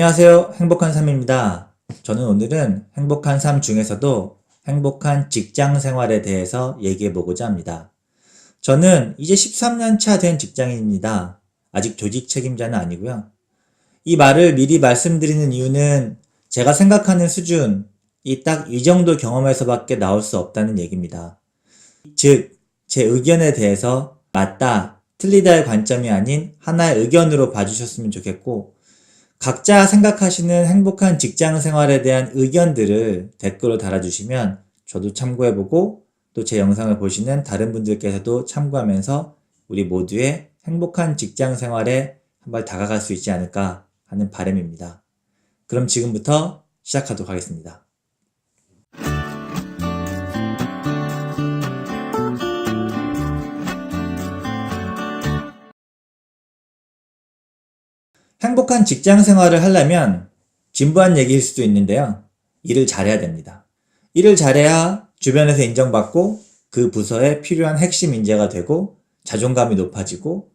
안녕하세요. 행복한 삶입니다. 저는 오늘은 행복한 삶 중에서도 행복한 직장 생활에 대해서 얘기해 보고자 합니다. 저는 이제 13년 차 된 직장인입니다. 아직 조직 책임자는 아니고요. 이 말을 미리 말씀드리는 이유는 제가 생각하는 수준이 딱 이 정도 경험에서밖에 나올 수 없다는 얘기입니다. 즉, 제 의견에 대해서 맞다, 틀리다의 관점이 아닌 하나의 의견으로 봐주셨으면 좋겠고, 각자 생각하시는 행복한 직장 생활에 대한 의견들을 댓글로 달아주시면 저도 참고해보고 또 제 영상을 보시는 다른 분들께서도 참고하면서 우리 모두의 행복한 직장 생활에 한 발 다가갈 수 있지 않을까 하는 바람입니다. 그럼 지금부터 시작하도록 하겠습니다. 행복한 직장 생활을 하려면 진부한 얘기일 수도 있는데요. 일을 잘해야 됩니다. 일을 잘해야 주변에서 인정받고 그 부서에 필요한 핵심 인재가 되고 자존감이 높아지고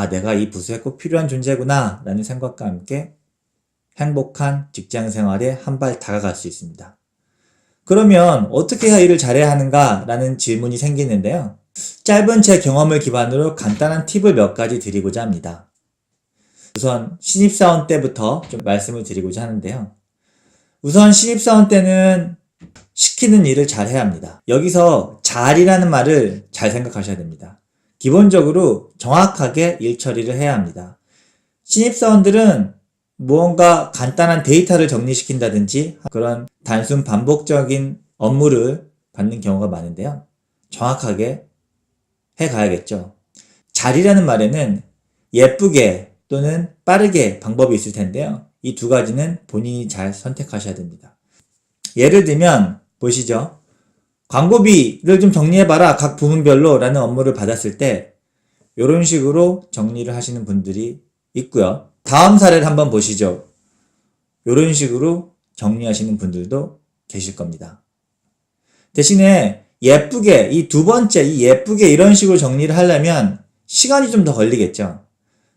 내가 이 부서에 꼭 필요한 존재구나 라는 생각과 함께 행복한 직장 생활에 한 발 다가갈 수 있습니다. 그러면 어떻게 해야 일을 잘해야 하는가 라는 질문이 생기는데요. 짧은 제 경험을 기반으로 간단한 팁을 몇 가지 드리고자 합니다. 우선 신입사원 때부터 좀 말씀을 드리고자 하는데요. 우선 신입사원 때는 시키는 일을 잘 해야 합니다. 여기서 잘이라는 말을 잘 생각하셔야 됩니다. 기본적으로 정확하게 일 처리를 해야 합니다. 신입사원들은 무언가 간단한 데이터를 정리시킨다든지 그런 단순 반복적인 업무를 받는 경우가 많은데요. 정확하게 해가야겠죠. 잘이라는 말에는 예쁘게 또는 빠르게 방법이 있을 텐데요. 이 두 가지는 본인이 잘 선택하셔야 됩니다. 예를 들면 보시죠. 광고비를 좀 정리해봐라 각 부문별로 라는 업무를 받았을 때 이런 식으로 정리를 하시는 분들이 있고요. 다음 사례를 한번 보시죠. 이런 식으로 정리하시는 분들도 계실 겁니다. 대신에 예쁘게 이 두 번째 이 예쁘게 이런 식으로 정리를 하려면 시간이 좀 더 걸리겠죠.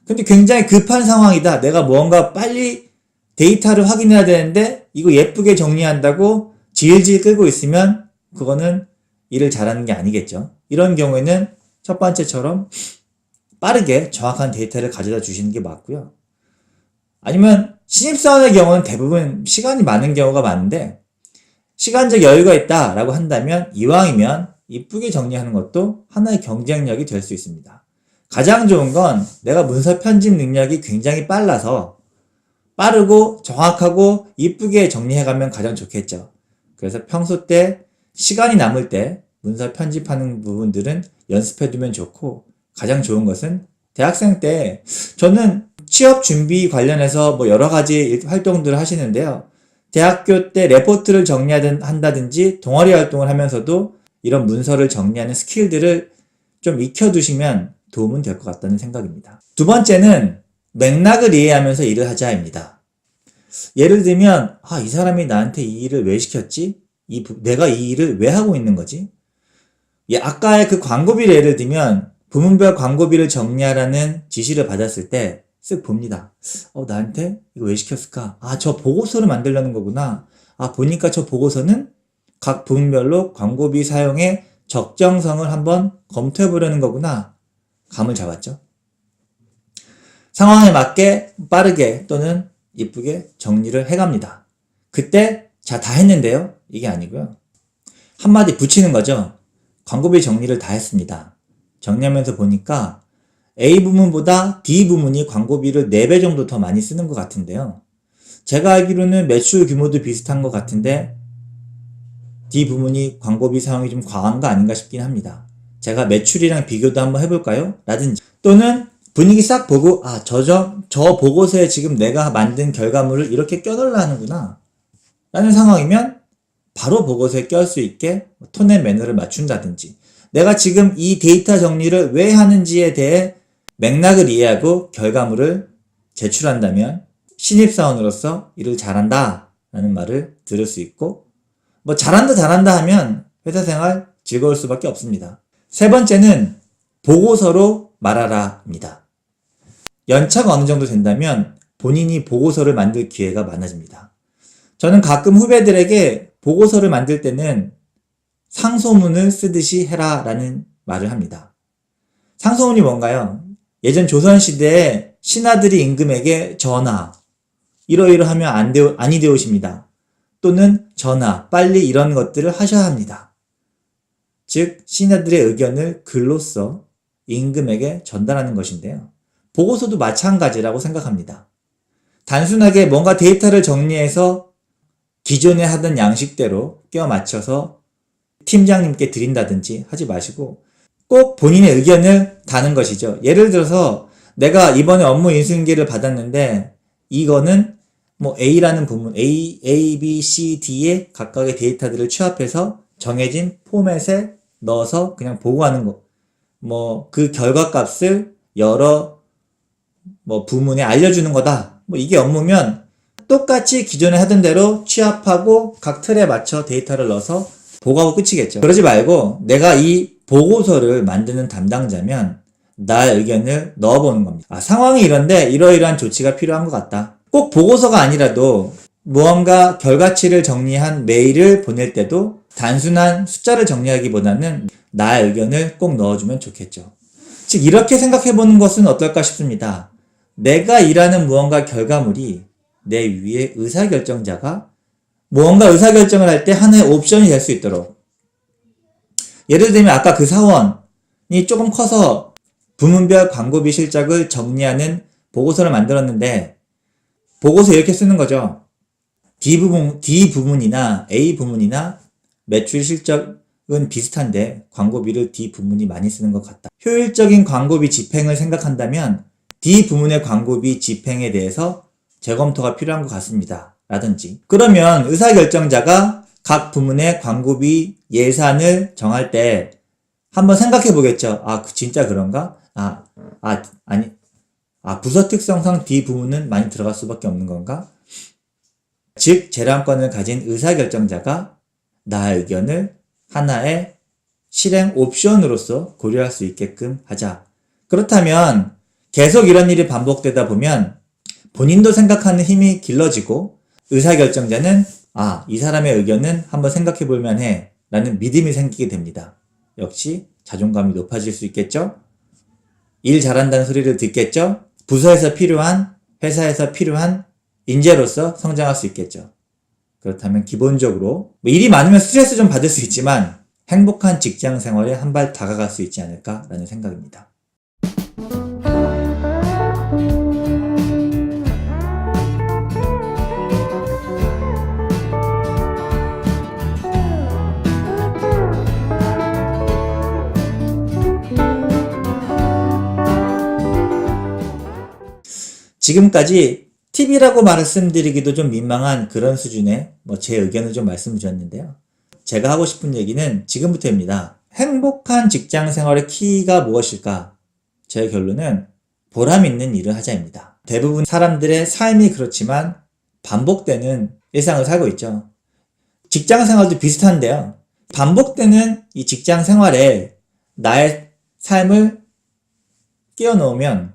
근데 굉장히 급한 상황이다. 내가 뭔가 빨리 데이터를 확인해야 되는데 이거 예쁘게 정리한다고 질질 끌고 있으면 그거는 일을 잘하는 게 아니겠죠. 이런 경우에는 첫 번째처럼 빠르게 정확한 데이터를 가져다 주시는 게 맞고요. 아니면 신입사원의 경우는 대부분 시간이 많은 경우가 많은데 시간적 여유가 있다라고 한다면 이왕이면 이쁘게 정리하는 것도 하나의 경쟁력이 될 수 있습니다. 가장 좋은 건 내가 문서 편집 능력이 굉장히 빨라서 빠르고 정확하고 이쁘게 정리해가면 가장 좋겠죠. 그래서 평소 때 시간이 남을 때 문서 편집하는 부분들은 연습해두면 좋고 가장 좋은 것은 대학생 때 저는 취업 준비 관련해서 여러 가지 활동들을 하시는데요. 대학교 때 레포트를 한다든지 동아리 활동을 하면서도 이런 문서를 정리하는 스킬들을 좀 익혀두시면 도움은 될 것 같다는 생각입니다. 두 번째는 맥락을 이해하면서 일을 하자입니다. 예를 들면 이 사람이 나한테 이 일을 왜 시켰지? 내가 이 일을 왜 하고 있는 거지? 아까의 그 광고비를 예를 들면 부문별 광고비를 정리하라는 지시를 받았을 때 쓱 봅니다. 나한테 이거 왜 시켰을까? 저 보고서를 만들려는 거구나. 보니까 저 보고서는 각 부문별로 광고비 사용의 적정성을 한번 검토해 보려는 거구나. 감을 잡았죠. 상황에 맞게 빠르게 또는 이쁘게 정리를 해갑니다. 그때 다 했는데요. 이게 아니고요. 한마디 붙이는 거죠. 광고비 정리를 다 했습니다. 정리하면서 보니까 A 부문보다 D 부문이 광고비를 4배 정도 더 많이 쓰는 것 같은데요. 제가 알기로는 매출 규모도 비슷한 것 같은데 D 부문이 광고비 사용이 좀 과한 거 아닌가 싶긴 합니다. 제가 매출이랑 비교도 한번 해볼까요? 라든지 또는 분위기 싹 보고 저 보고서에 지금 내가 만든 결과물을 이렇게 껴넣으려 하는구나 라는 상황이면 바로 보고서에 껴올 수 있게 톤의 매너를 맞춘다든지 내가 지금 이 데이터 정리를 왜 하는지에 대해 맥락을 이해하고 결과물을 제출한다면 신입사원으로서 일을 잘한다 라는 말을 들을 수 있고 잘한다 하면 회사 생활 즐거울 수밖에 없습니다. 세 번째는 보고서로 말하라입니다. 연차가 어느 정도 된다면 본인이 보고서를 만들 기회가 많아집니다. 저는 가끔 후배들에게 보고서를 만들 때는 상소문을 쓰듯이 해라 라는 말을 합니다. 상소문이 뭔가요? 예전 조선시대에 신하들이 임금에게 전하, 이러이러하면 아니 되오십니다. 또는 전하, 빨리 이런 것들을 하셔야 합니다. 즉 신하들의 의견을 글로써 임금에게 전달하는 것인데요. 보고서도 마찬가지라고 생각합니다. 단순하게 뭔가 데이터를 정리해서 기존에 하던 양식대로 끼워 맞춰서 팀장님께 드린다든지 하지 마시고 꼭 본인의 의견을 다는 것이죠. 예를 들어서 내가 이번에 업무 인수인계를 받았는데 이거는 뭐 A라는 부문, A, B, C, D의 각각의 데이터들을 취합해서 정해진 포맷에 넣어서 그냥 보고하는 거. 뭐 그 결과값을 여러 부문에 알려주는 거다. 이게 업무면 똑같이 기존에 하던 대로 취합하고 각 틀에 맞춰 데이터를 넣어서 보고하고 끝이겠죠. 그러지 말고 내가 이 보고서를 만드는 담당자면 나의 의견을 넣어보는 겁니다. 상황이 이런데 이러이러한 조치가 필요한 것 같다. 꼭 보고서가 아니라도 무언가 결과치를 정리한 메일을 보낼 때도 단순한 숫자를 정리하기보다는 나의 의견을 꼭 넣어주면 좋겠죠. 즉 이렇게 생각해보는 것은 어떨까 싶습니다. 내가 일하는 무언가 결과물이 내 위에 의사결정자가 무언가 의사결정을 할 때 하나의 옵션이 될 수 있도록, 예를 들면 아까 그 사원이 조금 커서 부문별 광고비 실적을 정리하는 보고서를 만들었는데 보고서 이렇게 쓰는 거죠. D 부문이나 A 부문이나 매출 실적은 비슷한데 광고비를 D 부문이 많이 쓰는 것 같다. 효율적인 광고비 집행을 생각한다면 D 부문의 광고비 집행에 대해서 재검토가 필요한 것 같습니다. 라든지. 그러면 의사결정자가 각 부문의 광고비 예산을 정할 때 한번 생각해 보겠죠. 진짜 그런가? 아니. 부서 특성상 D 부문은 많이 들어갈 수밖에 없는 건가? 즉, 재량권을 가진 의사결정자가 나의 의견을 하나의 실행 옵션으로서 고려할 수 있게끔 하자. 그렇다면 계속 이런 일이 반복되다 보면 본인도 생각하는 힘이 길러지고 의사결정자는 이 사람의 의견은 한번 생각해 볼만 해 라는 믿음이 생기게 됩니다. 역시 자존감이 높아질 수 있겠죠? 일 잘한다는 소리를 듣겠죠? 부서에서 필요한, 회사에서 필요한 인재로서 성장할 수 있겠죠. 그렇다면 기본적으로 일이 많으면 스트레스 좀 받을 수 있지만 행복한 직장 생활에 한 발 다가갈 수 있지 않을까라는 생각입니다. 지금까지 팁이라고 말씀드리기도 좀 민망한 그런 수준의 제 의견을 좀 말씀드렸는데요. 제가 하고 싶은 얘기는 지금부터입니다. 행복한 직장 생활의 키가 무엇일까? 제 결론은 보람 있는 일을 하자입니다. 대부분 사람들의 삶이 그렇지만 반복되는 일상을 살고 있죠. 직장 생활도 비슷한데요. 반복되는 이 직장 생활에 나의 삶을 끼워 넣으면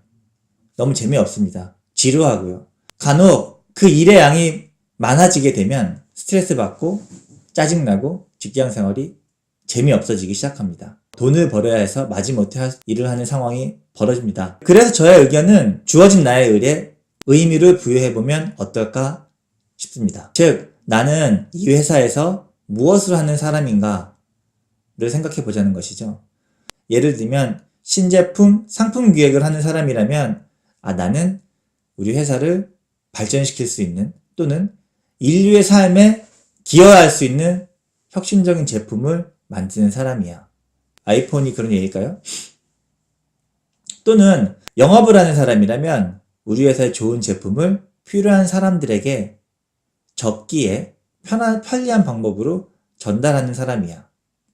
너무 재미없습니다. 지루하고요. 간혹 그 일의 양이 많아지게 되면 스트레스 받고 짜증나고 직장 생활이 재미없어지기 시작합니다. 돈을 벌어야 해서 마지못해 일을 하는 상황이 벌어집니다. 그래서 저의 의견은 주어진 나의 일에 의미를 부여해보면 어떨까 싶습니다. 즉, 나는 이 회사에서 무엇을 하는 사람인가를 생각해보자는 것이죠. 예를 들면 신제품, 상품 기획을 하는 사람이라면 나는 우리 회사를 발전시킬 수 있는 또는 인류의 삶에 기여할 수 있는 혁신적인 제품을 만드는 사람이야. 아이폰이 그런 얘기일까요? 또는 영업을 하는 사람이라면 우리 회사의 좋은 제품을 필요한 사람들에게 적기에 편리한 방법으로 전달하는 사람이야.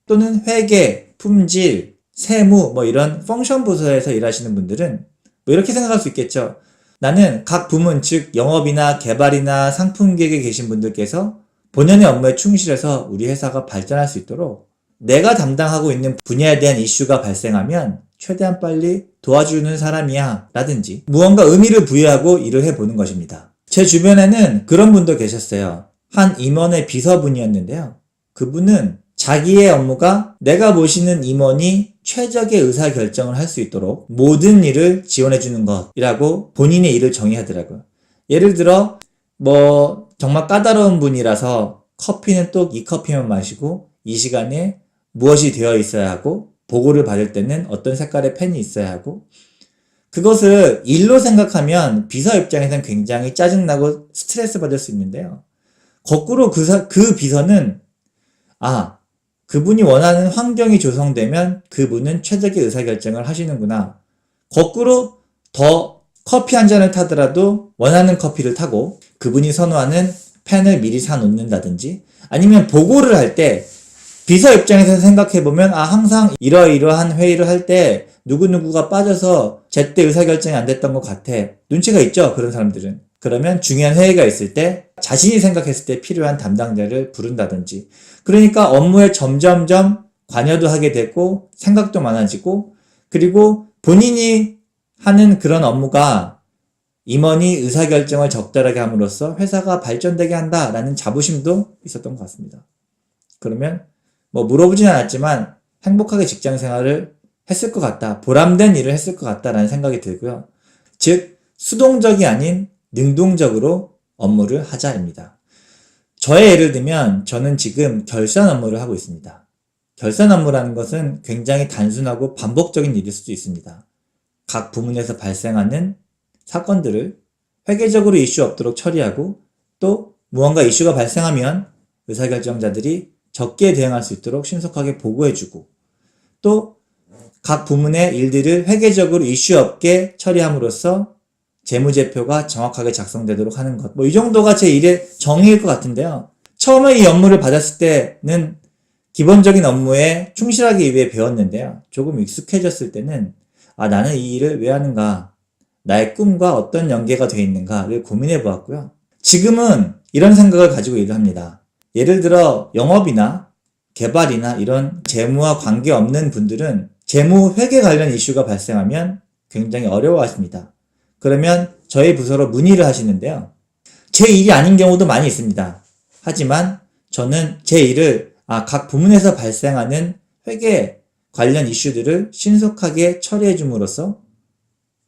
또는 회계, 품질, 세무 이런 펑션 부서에서 일하시는 분들은 이렇게 생각할 수 있겠죠. 나는 각 부문, 즉 영업이나 개발이나 상품 기획에 계신 분들께서 본연의 업무에 충실해서 우리 회사가 발전할 수 있도록 내가 담당하고 있는 분야에 대한 이슈가 발생하면 최대한 빨리 도와주는 사람이야 라든지 무언가 의미를 부여하고 일을 해보는 것입니다. 제 주변에는 그런 분도 계셨어요. 한 임원의 비서분이었는데요. 그분은 자기의 업무가 내가 모시는 임원이 최적의 의사결정을 할 수 있도록 모든 일을 지원해주는 것이라고 본인의 일을 정의하더라고요. 예를 들어 정말 까다로운 분이라서 커피는 또 이 커피만 마시고 이 시간에 무엇이 되어 있어야 하고 보고를 받을 때는 어떤 색깔의 펜이 있어야 하고 그것을 일로 생각하면 비서 입장에서는 굉장히 짜증나고 스트레스 받을 수 있는데요. 거꾸로 그 비서는 그분이 원하는 환경이 조성되면 그분은 최적의 의사결정을 하시는구나. 거꾸로 더 커피 한 잔을 타더라도 원하는 커피를 타고 그분이 선호하는 펜을 미리 사놓는다든지 아니면 보고를 할 때 비서 입장에서 생각해보면 항상 이러이러한 회의를 할 때 누구누구가 빠져서 제때 의사결정이 안 됐던 것 같아. 눈치가 있죠, 그런 사람들은. 그러면 중요한 회의가 있을 때 자신이 생각했을 때 필요한 담당자를 부른다든지 그러니까 업무에 점점점 관여도 하게 되고 생각도 많아지고 그리고 본인이 하는 그런 업무가 임원이 의사결정을 적절하게 함으로써 회사가 발전되게 한다라는 자부심도 있었던 것 같습니다. 그러면 물어보진 않았지만 행복하게 직장 생활을 했을 것 같다. 보람된 일을 했을 것 같다라는 생각이 들고요. 즉 수동적이 아닌 능동적으로 업무를 하자입니다. 저의 예를 들면 저는 지금 결산 업무를 하고 있습니다. 결산 업무라는 것은 굉장히 단순하고 반복적인 일일 수도 있습니다. 각 부문에서 발생하는 사건들을 회계적으로 이슈 없도록 처리하고 또 무언가 이슈가 발생하면 의사결정자들이 적기에 대응할 수 있도록 신속하게 보고해주고 또 각 부문의 일들을 회계적으로 이슈 없게 처리함으로써 재무제표가 정확하게 작성되도록 하는 것. 이 정도가 제 일의 정의일 것 같은데요. 처음에 이 업무를 받았을 때는 기본적인 업무에 충실하기 위해 배웠는데요. 조금 익숙해졌을 때는 나는 이 일을 왜 하는가? 나의 꿈과 어떤 연계가 되어 있는가를 고민해 보았고요. 지금은 이런 생각을 가지고 일을 합니다. 예를 들어 영업이나 개발이나 이런 재무와 관계없는 분들은 재무 회계 관련 이슈가 발생하면 굉장히 어려워하십니다. 그러면 저희 부서로 문의를 하시는데요. 제 일이 아닌 경우도 많이 있습니다. 하지만 저는 제 일을 각 부문에서 발생하는 회계 관련 이슈들을 신속하게 처리해 줌으로써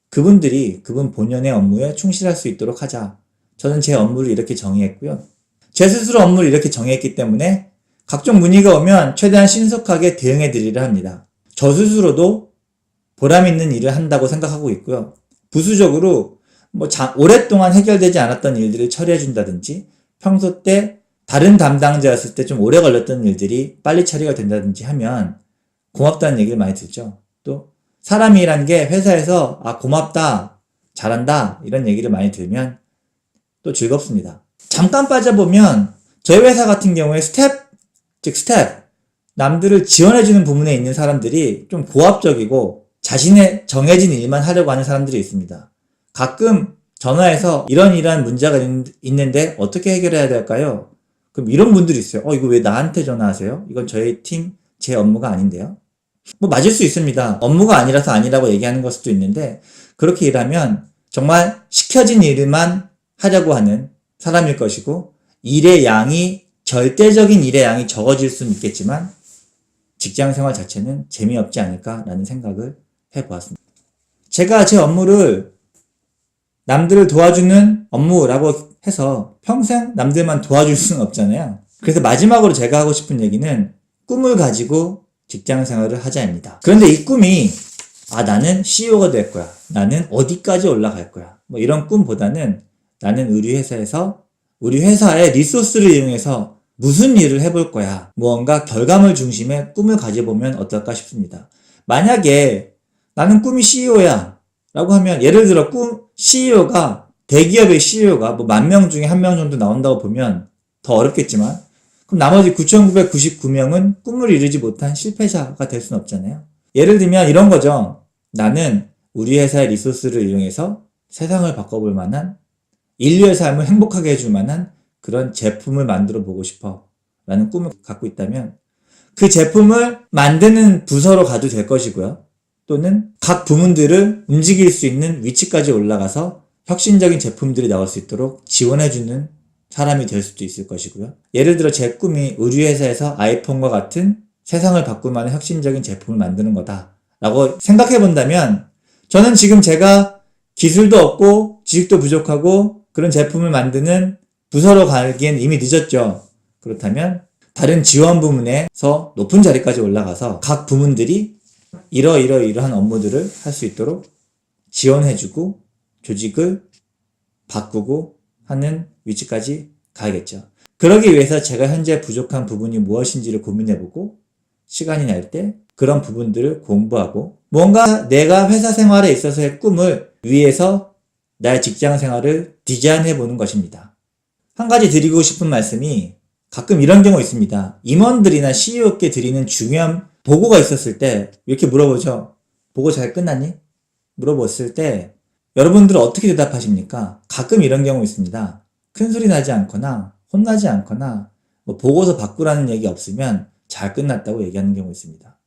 그분들이 그분 본연의 업무에 충실할 수 있도록 하자. 저는 제 업무를 이렇게 정의했고요. 제 스스로 업무를 이렇게 정의했기 때문에 각종 문의가 오면 최대한 신속하게 대응해 드리려 합니다. 저 스스로도 보람 있는 일을 한다고 생각하고 있고요. 부수적으로 오랫동안 해결되지 않았던 일들을 처리해 준다든지 평소 때 다른 담당자였을 때 좀 오래 걸렸던 일들이 빨리 처리가 된다든지 하면 고맙다는 얘기를 많이 듣죠. 또 사람이란 게 회사에서 고맙다, 잘한다 이런 얘기를 많이 들으면 또 즐겁습니다. 잠깐 빠져보면 저희 회사 같은 경우에 스텝, 남들을 지원해주는 부문에 있는 사람들이 좀 고압적이고 자신의 정해진 일만 하려고 하는 사람들이 있습니다. 가끔 전화해서 이런 문제가 있는데 어떻게 해결해야 될까요? 그럼 이런 분들이 있어요. 이거 왜 나한테 전화하세요? 이건 저희 팀, 제 업무가 아닌데요. 맞을 수 있습니다. 업무가 아니라서 아니라고 얘기하는 걸 수도 있는데 그렇게 일하면 정말 시켜진 일만 하려고 하는 사람일 것이고 절대적인 일의 양이 적어질 수는 있겠지만 직장생활 자체는 재미없지 않을까라는 생각을 해보았습니다. 제가 제 업무를 남들을 도와주는 업무라고 해서 평생 남들만 도와줄 수는 없잖아요. 그래서 마지막으로 제가 하고 싶은 얘기는 꿈을 가지고 직장생활을 하자입니다. 그런데 이 꿈이 나는 CEO가 될 거야. 나는 어디까지 올라갈 거야. 이런 꿈보다는 나는 우리 회사의 리소스를 이용해서 무슨 일을 해볼 거야. 무언가 결과물 중심의 꿈을 가져보면 어떨까 싶습니다. 만약에 나는 꿈이 CEO야 라고 하면 예를 들어 대기업의 CEO가 10,000명 중에 1명 정도 나온다고 보면 더 어렵겠지만 그럼 나머지 9,999명은 꿈을 이루지 못한 실패자가 될 수는 없잖아요. 예를 들면 이런 거죠. 나는 우리 회사의 리소스를 이용해서 세상을 바꿔볼 만한 인류의 삶을 행복하게 해줄 만한 그런 제품을 만들어 보고 싶어 라는 꿈을 갖고 있다면 그 제품을 만드는 부서로 가도 될 것이고요. 또는 각 부문들을 움직일 수 있는 위치까지 올라가서 혁신적인 제품들이 나올 수 있도록 지원해주는 사람이 될 수도 있을 것이고요. 예를 들어 제 꿈이 우리 회사에서 아이폰과 같은 세상을 바꿀 만한 혁신적인 제품을 만드는 거다 라고 생각해 본다면, 저는 지금 제가 기술도 없고 지식도 부족하고 그런 제품을 만드는 부서로 가기엔 이미 늦었죠. 그렇다면 다른 지원 부문에서 높은 자리까지 올라가서 각 부문들이 이러한 업무들을 할 수 있도록 지원해주고 조직을 바꾸고 하는 위치까지 가야겠죠. 그러기 위해서 제가 현재 부족한 부분이 무엇인지를 고민해보고 시간이 날 때 그런 부분들을 공부하고 뭔가 내가 회사 생활에 있어서의 꿈을 위해서 나의 직장 생활을 디자인해보는 것입니다. 한 가지 드리고 싶은 말씀이, 가끔 이런 경우 있습니다. 임원들이나 CEO께 드리는 중요한 보고가 있었을 때 이렇게 물어보죠. 보고 잘 끝났니? 물어봤을 때 여러분들은 어떻게 대답하십니까? 가끔 이런 경우 있습니다. 큰 소리 나지 않거나 혼나지 않거나 보고서 바꾸라는 얘기 없으면 잘 끝났다고 얘기하는 경우 있습니다.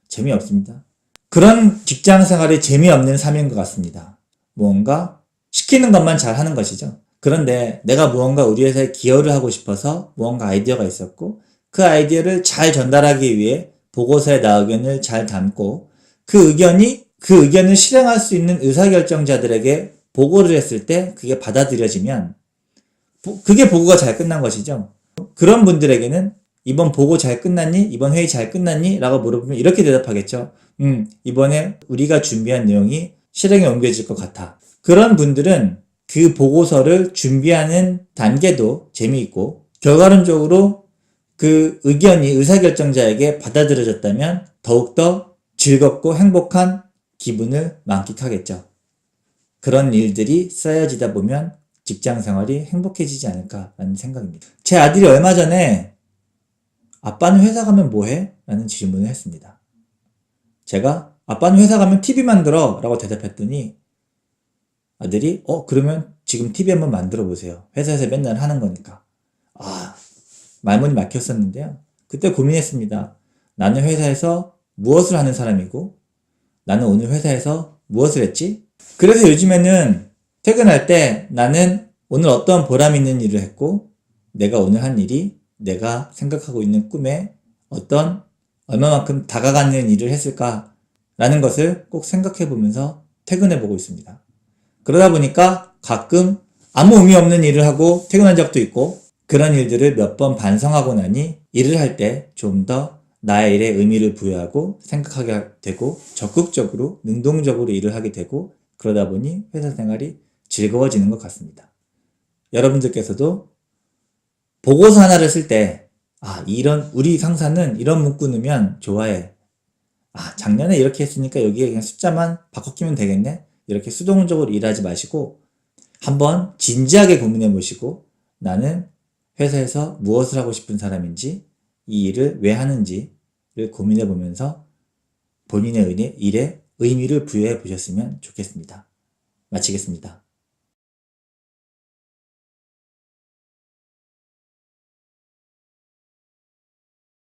재미없습니다. 그런 직장 생활이 재미없는 삶인 것 같습니다. 무언가 시키는 것만 잘 하는 것이죠. 그런데 내가 무언가 우리 회사에 기여를 하고 싶어서 무언가 아이디어가 있었고 그 아이디어를 잘 전달하기 위해 보고서에 나 의견을 잘 담고 그 의견을 실행할 수 있는 의사결정자들에게 보고를 했을 때 그게 받아들여지면 그게 보고가 잘 끝난 것이죠. 그런 분들에게는 이번 보고 잘 끝났니? 이번 회의 잘 끝났니? 라고 물어보면 이렇게 대답하겠죠. 이번에 우리가 준비한 내용이 실행에 옮겨질 것 같아. 그런 분들은 그 보고서를 준비하는 단계도 재미있고 결과론적으로 그 의견이 의사결정자에게 받아들여졌다면 더욱더 즐겁고 행복한 기분을 만끽하겠죠. 그런 일들이 쌓여지다 보면 직장 생활이 행복해지지 않을까라는 생각입니다. 제 아들이 얼마 전에 아빠는 회사 가면 뭐해? 라는 질문을 했습니다. 제가 아빠는 회사 가면 TV 만들어 라고 대답했더니 아들이 그러면 지금 TV 한번 만들어 보세요. 회사에서 맨날 하는 거니까. 말문이 막혔었는데요. 그때 고민했습니다. 나는 회사에서 무엇을 하는 사람이고 나는 오늘 회사에서 무엇을 했지? 그래서 요즘에는 퇴근할 때 나는 오늘 어떤 보람 있는 일을 했고 내가 오늘 한 일이 내가 생각하고 있는 꿈에 얼마만큼 다가가는 일을 했을까라는 것을 꼭 생각해 보면서 퇴근해 보고 있습니다. 그러다 보니까 가끔 아무 의미 없는 일을 하고 퇴근한 적도 있고 그런 일들을 몇 번 반성하고 나니 일을 할 때 좀 더 나의 일에 의미를 부여하고 생각하게 되고 적극적으로 능동적으로 일을 하게 되고 그러다 보니 회사 생활이 즐거워지는 것 같습니다. 여러분들께서도 보고서 하나를 쓸 때 우리 상사는 이런 문구 넣으면 좋아해. 작년에 이렇게 했으니까 여기에 그냥 숫자만 바꿔 끼면 되겠네. 이렇게 수동적으로 일하지 마시고 한번 진지하게 고민해 보시고 나는 회사에서 무엇을 하고 싶은 사람인지 이 일을 왜 하는지를 고민해 보면서 본인의 일에 의미를 부여해 보셨으면 좋겠습니다. 마치겠습니다.